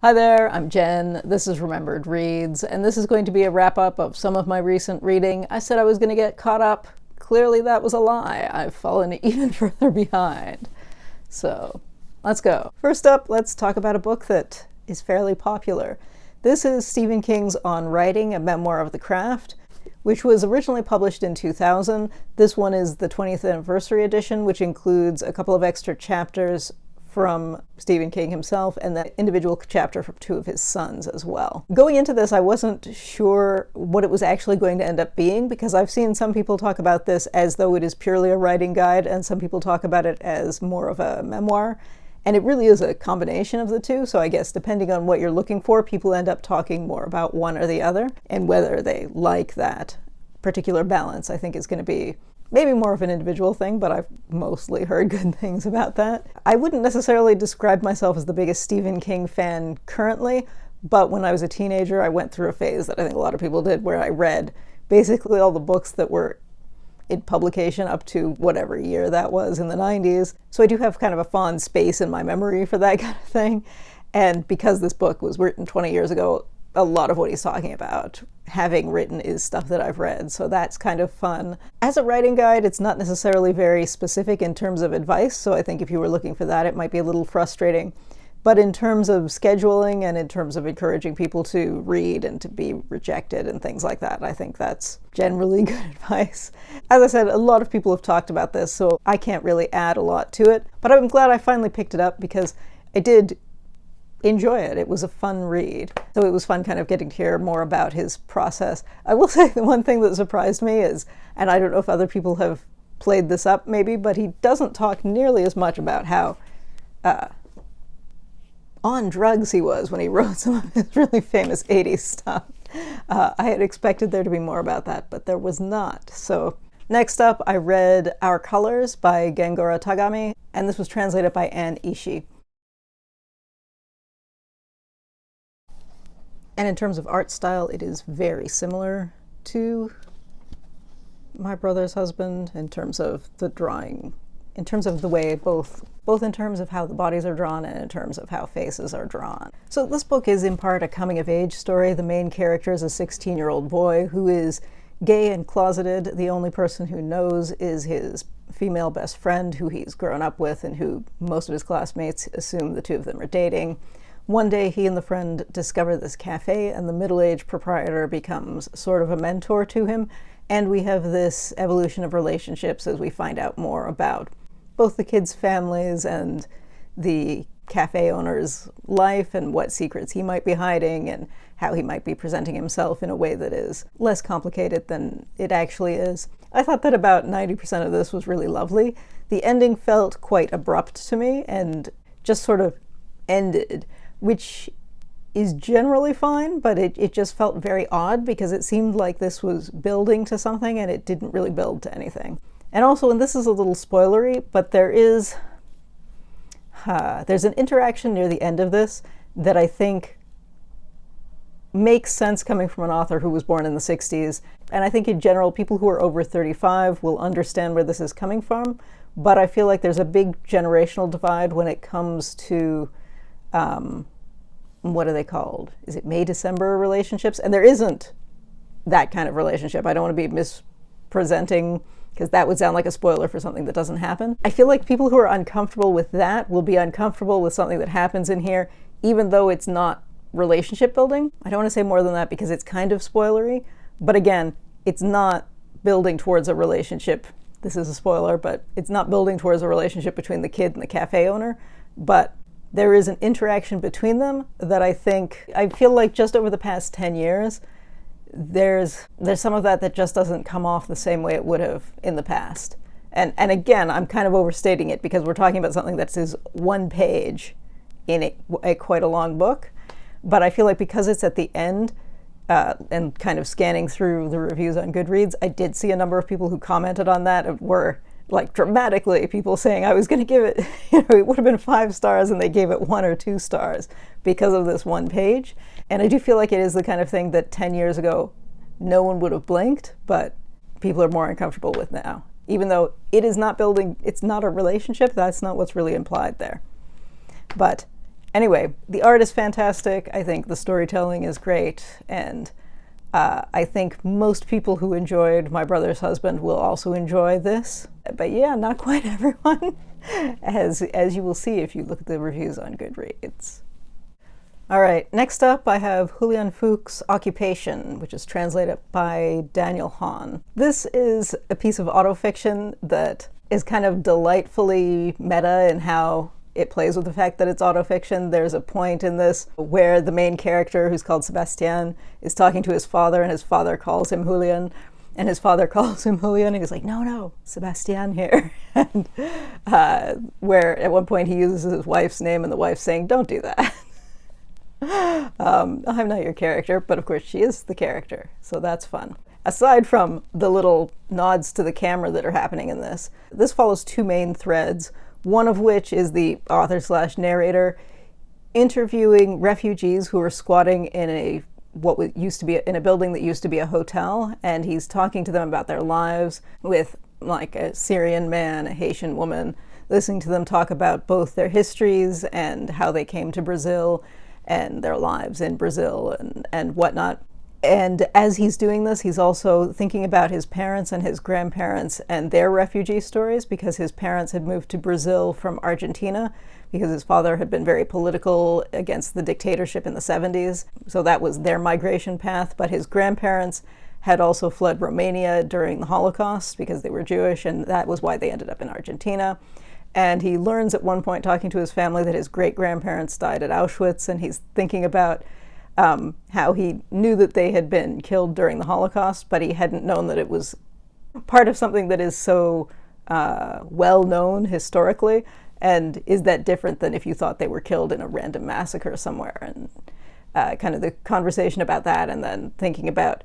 Hi there, I'm Jen. This is Remembered Reads, and this is going to be a wrap-up of some of my recent reading. I said I was going to get caught up. Clearly that was a lie. I've fallen even further behind. So, let's go. First up, let's talk about a book that is fairly popular. This is Stephen King's On Writing, a Memoir of the Craft, which was originally published in 2000. This one is the 20th anniversary edition, which includes a couple of extra chapters from Stephen King himself and the individual chapter from two of his sons as well. Going into this, I wasn't sure what it was actually going to end up being, because I've seen some people talk about this as though it is purely a writing guide, and some people talk about it as more of a memoir. And it really is a combination of the two, so I guess depending on what you're looking for, people end up talking more about one or the other, and whether they like that particular balance, I think, is going to be maybe more of an individual thing, but I've mostly heard good things about that. I wouldn't necessarily describe myself as the biggest Stephen King fan currently, but when I was a teenager, I went through a phase that I think a lot of people did, where I read basically all the books that were in publication up to whatever year that was in the 90s. So I do have kind of a fond space in my memory for that kind of thing. And because this book was written 20 years ago, a lot of what he's talking about, having written, is stuff that I've read, so that's kind of fun. As a writing guide, it's not necessarily very specific in terms of advice, so I think if you were looking for that, it might be a little frustrating. But in terms of scheduling and in terms of encouraging people to read and to be rejected and things like that, I think that's generally good advice. As I said, a lot of people have talked about this, so I can't really add a lot to it, but I'm glad I finally picked it up because I did enjoy it. It was a fun read. So it was fun kind of getting to hear more about his process. I will say the one thing that surprised me is, and I don't know if other people have played this up maybe, but he doesn't talk nearly as much about how on drugs he was when he wrote some of his really famous 80s stuff. I had expected there to be more about that, but there was not. So next up, I read Our Colors by Gengoroh Tagame, and this was translated by Anne Ishii. And in terms of art style, it is very similar to My Brother's Husband in terms of the drawing, in terms of the way both in terms of how the bodies are drawn and in terms of how faces are drawn. So this book is in part a coming-of-age story. The main character is a 16-year-old boy who is gay and closeted. The only person who knows is his female best friend, who he's grown up with and who most of his classmates assume the two of them are dating. One day, he and the friend discover this cafe, and the middle-aged proprietor becomes sort of a mentor to him, and we have this evolution of relationships as we find out more about both the kids' families and the cafe owner's life and what secrets he might be hiding and how he might be presenting himself in a way that is less complicated than it actually is. I thought that about 90% of this was really lovely. The ending felt quite abrupt to me and just sort of ended, which is generally fine, but it just felt very odd because it seemed like this was building to something and it didn't really build to anything. And also, and this is a little spoilery, but there's an interaction near the end of this that I think makes sense coming from an author who was born in the 60s. And I think in general, people who are over 35 will understand where this is coming from, but I feel like there's a big generational divide when it comes to what are they called? Is it May-December relationships? And there isn't that kind of relationship. I don't want to be mispresenting, because that would sound like a spoiler for something that doesn't happen. I feel like people who are uncomfortable with that will be uncomfortable with something that happens in here, even though it's not relationship building. I don't want to say more than that because it's kind of spoilery, but again, it's not building towards a relationship. This is a spoiler, but it's not building towards a relationship between the kid and the cafe owner, but there is an interaction between them that I feel like just over the past 10 years, there's some of that just doesn't come off the same way it would have in the past. And again, I'm kind of overstating it because we're talking about something that is one page in a quite a long book. But I feel like because it's at the end, and kind of scanning through the reviews on Goodreads, I did see a number of people who commented on that were like dramatically people saying I was going to give it, it would have been 5 stars and they gave it 1 or 2 stars because of this one page. And I do feel like it is the kind of thing that 10 years ago no one would have blinked, but people are more uncomfortable with now. Even though it is not building, it's not a relationship, that's not what's really implied there. But Anyway, the art is fantastic. I think the storytelling is great, and I think most people who enjoyed My Brother's Husband will also enjoy this. But yeah, not quite everyone, as you will see if you look at the reviews on Goodreads. All right, next up I have Julián Fuks' Occupation, which is translated by Daniel Hahn. This is a piece of autofiction that is kind of delightfully meta in how it plays with the fact that it's autofiction. There's a point in this where the main character, who's called Sebastian, is talking to his father, and his father calls him Julián, and his father calls him Julián, and he's like, no, Sebastian here. And where at one point he uses his wife's name, and the wife's saying, don't do that. I'm not your character, but of course she is the character, so that's fun. Aside from the little nods to the camera that are happening in this follows two main threads, one of which is the author/narrator interviewing refugees who are squatting in what used to be in a building that used to be a hotel, and he's talking to them about their lives with like a Syrian man, a Haitian woman, listening to them talk about both their histories and how they came to Brazil and their lives in Brazil and whatnot. And as he's doing this, he's also thinking about his parents and his grandparents and their refugee stories, because his parents had moved to Brazil from Argentina because his father had been very political against the dictatorship in the 70s. So that was their migration path. But his grandparents had also fled Romania during the Holocaust because they were Jewish, and that was why they ended up in Argentina. And he learns at one point, talking to his family, that his great-grandparents died at Auschwitz, and he's thinking about how he knew that they had been killed during the Holocaust, but he hadn't known that it was part of something that is so well-known historically. And is that different than if you thought they were killed in a random massacre somewhere? And kind of the conversation about that, and then thinking about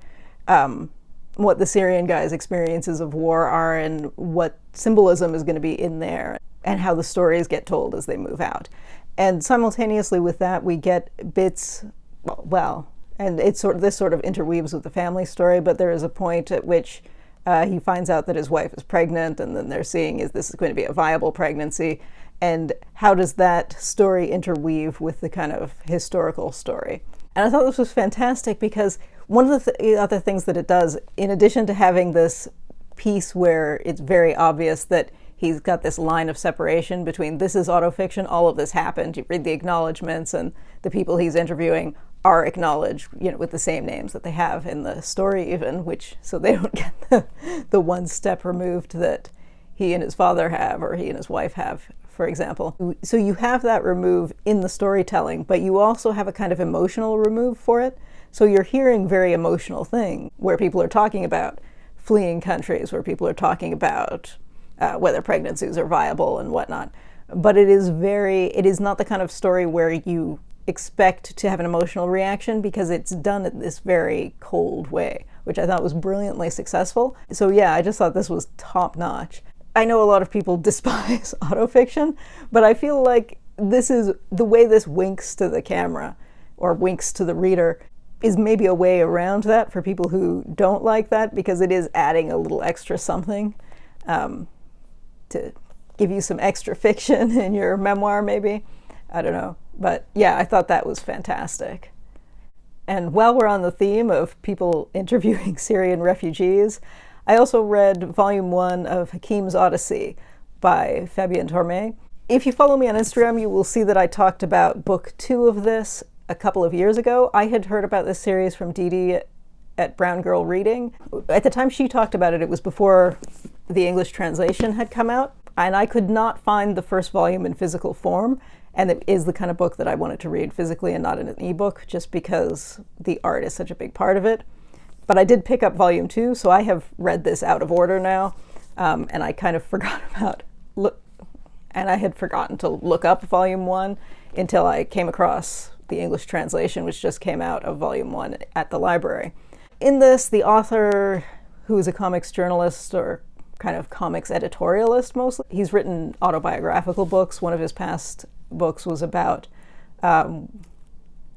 what the Syrian guys' experiences of war are and what symbolism is going to be in there, and how the stories get told as they move out. And simultaneously with that, we get bits, and this sort of interweaves with the family story, but there is a point at which he finds out that his wife is pregnant, and then they're seeing, is this going to be a viable pregnancy? And how does that story interweave with the kind of historical story? And I thought this was fantastic, because one of the other things that it does, in addition to having this piece where it's very obvious that he's got this line of separation between this is autofiction, all of this happened, you read the acknowledgments, and the people he's interviewing are acknowledged, with the same names that they have in the story even, so they don't get the one step removed that he and his father have, or he and his wife have, for example. So you have that remove in the storytelling, but you also have a kind of emotional remove for it. So you're hearing very emotional things where people are talking about fleeing countries, where people are talking about whether pregnancies are viable and whatnot. But it is not the kind of story where you expect to have an emotional reaction, because it's done in this very cold way, which I thought was brilliantly successful. So yeah, I just thought this was top notch. I know a lot of people despise autofiction, but I feel like this is the way this winks to the camera or winks to the reader is maybe a way around that for people who don't like that, because it is adding a little extra something to give you some extra fiction in your memoir, maybe. I don't know. But yeah, I thought that was fantastic. And while we're on the theme of people interviewing Syrian refugees, I also read Volume 1 of Hakim's Odyssey by Fabien Toulmé. If you follow me on Instagram, you will see that I talked about Book 2 of this a couple of years ago. I had heard about this series from Dee Dee at Brown Girl Reading. At the time she talked about it, it was before the English translation had come out, and I could not find the first volume in physical form, and it is the kind of book that I wanted to read physically and not in an ebook, just because the art is such a big part of it. But I did pick up Volume 2, so I have read this out of order now, and I kind of forgot I had forgotten to look up Volume 1 until I came across the English translation, which just came out of Volume 1 at the library. In this, the author, who is a comics journalist or kind of comics editorialist mostly, he's written autobiographical books. One of his past books was about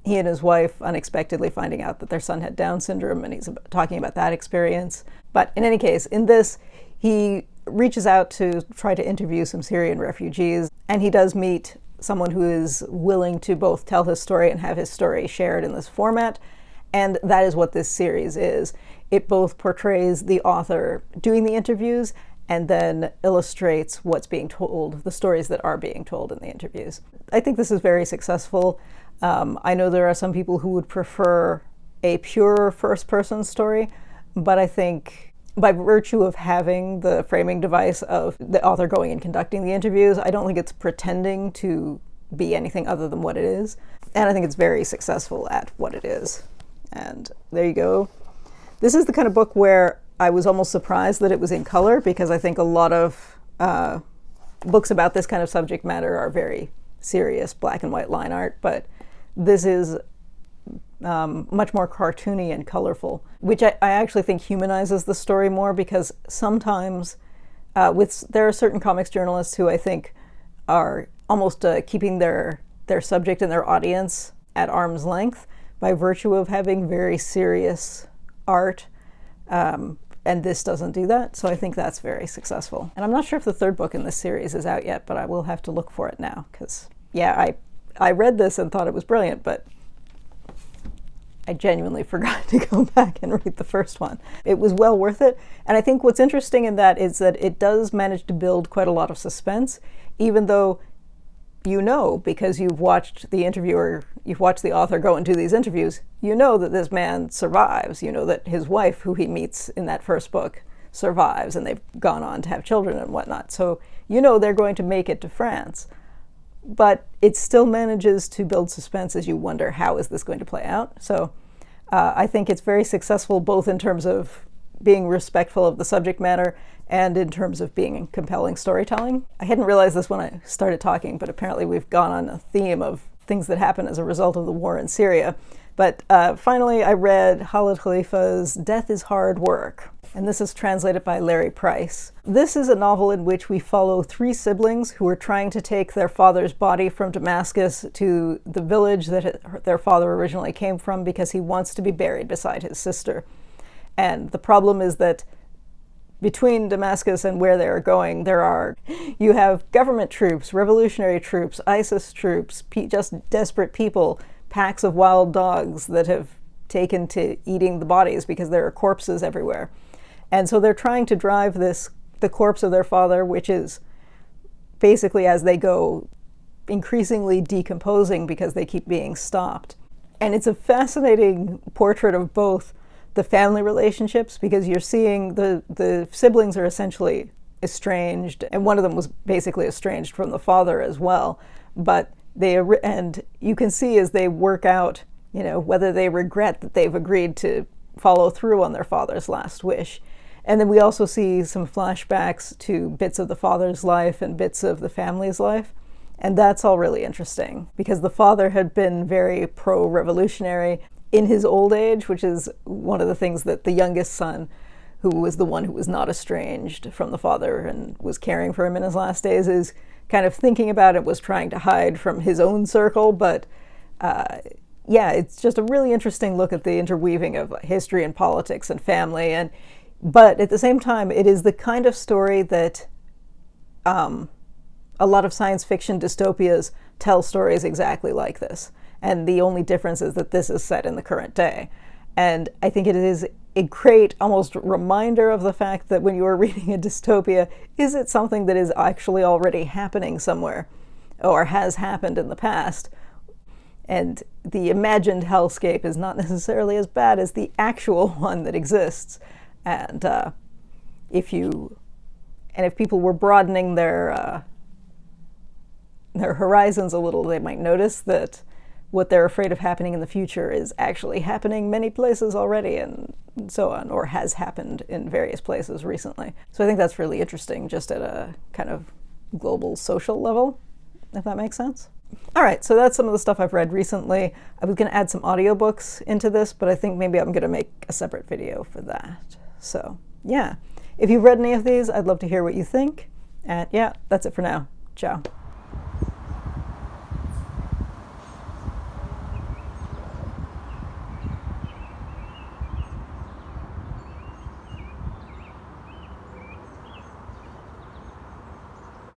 he and his wife unexpectedly finding out that their son had Down syndrome, and he's talking about that experience. But in any case, in this, he reaches out to try to interview some Syrian refugees, and he does meet someone who is willing to both tell his story and have his story shared in this format. And that is what this series is. It both portrays the author doing the interviews and then illustrates what's being told, the stories that are being told in the interviews. I think this is very successful. I know there are some people who would prefer a pure first-person story, but I think by virtue of having the framing device of the author going and conducting the interviews, I don't think it's pretending to be anything other than what it is. And I think it's very successful at what it is. And there you go. This is the kind of book where I was almost surprised that it was in color, because I think a lot of books about this kind of subject matter are very serious black and white line art, but this is much more cartoony and colorful, which I actually think humanizes the story more, because sometimes there are certain comics journalists who I think are almost keeping their subject and their audience at arm's length by virtue of having very serious art, and this doesn't do that, so I think that's very successful. And I'm not sure if the third book in this series is out yet, but I will have to look for it now, because, yeah, I read this and thought it was brilliant, but I genuinely forgot to go back and read the first one. It was well worth it, and I think what's interesting in that is that it does manage to build quite a lot of suspense, even though you know, because you've watched the interviewer, you've watched the author go and do these interviews, you know that this man survives. You know that his wife, who he meets in that first book, survives, and they've gone on to have children and whatnot. So you know they're going to make it to France. But it still manages to build suspense as you wonder, how is this going to play out? So I think it's very successful both in terms of being respectful of the subject matter and in terms of being compelling storytelling. I hadn't realized this when I started talking, but apparently we've gone on a theme of things that happen as a result of the war in Syria. But finally, I read Khaled Khalifa's Death is Hard Work, and this is translated by Leri Price. This is a novel in which we follow three siblings who are trying to take their father's body from Damascus to the village that their father originally came from, because he wants to be buried beside his sister. And the problem is that between Damascus and where they're going, you have government troops, revolutionary troops, ISIS troops, just desperate people, packs of wild dogs that have taken to eating the bodies because there are corpses everywhere. And so they're trying to drive the corpse of their father, which is basically, as they go, increasingly decomposing because they keep being stopped. And it's a fascinating portrait of both the family relationships, because you're seeing the siblings are essentially estranged, and one of them was basically estranged from the father as well. But and you can see as they work out, whether they regret that they've agreed to follow through on their father's last wish. And then we also see some flashbacks to bits of the father's life and bits of the family's life. And that's all really interesting, because the father had been very pro-revolutionary in his old age, which is one of the things that the youngest son, who was the one who was not estranged from the father and was caring for him in his last days, is kind of thinking about it, was trying to hide from his own circle. But yeah, it's just a really interesting look at the interweaving of history and politics and family. But at the same time, it is the kind of story that a lot of science fiction dystopias tell stories exactly like this. And the only difference is that this is set in the current day. And I think it is a great almost reminder of the fact that when you are reading a dystopia, is it something that is actually already happening somewhere or has happened in the past? And the imagined hellscape is not necessarily as bad as the actual one that exists. And if people were broadening their horizons a little, they might notice that what they're afraid of happening in the future is actually happening many places already, and so on, or has happened in various places recently. So I think that's really interesting, just at a kind of global social level, if that makes sense. All right, so that's some of the stuff I've read recently. I was going to add some audiobooks into this, but I think maybe I'm going to make a separate video for that. So yeah, if you've read any of these, I'd love to hear what you think. And yeah, that's it for now. Ciao.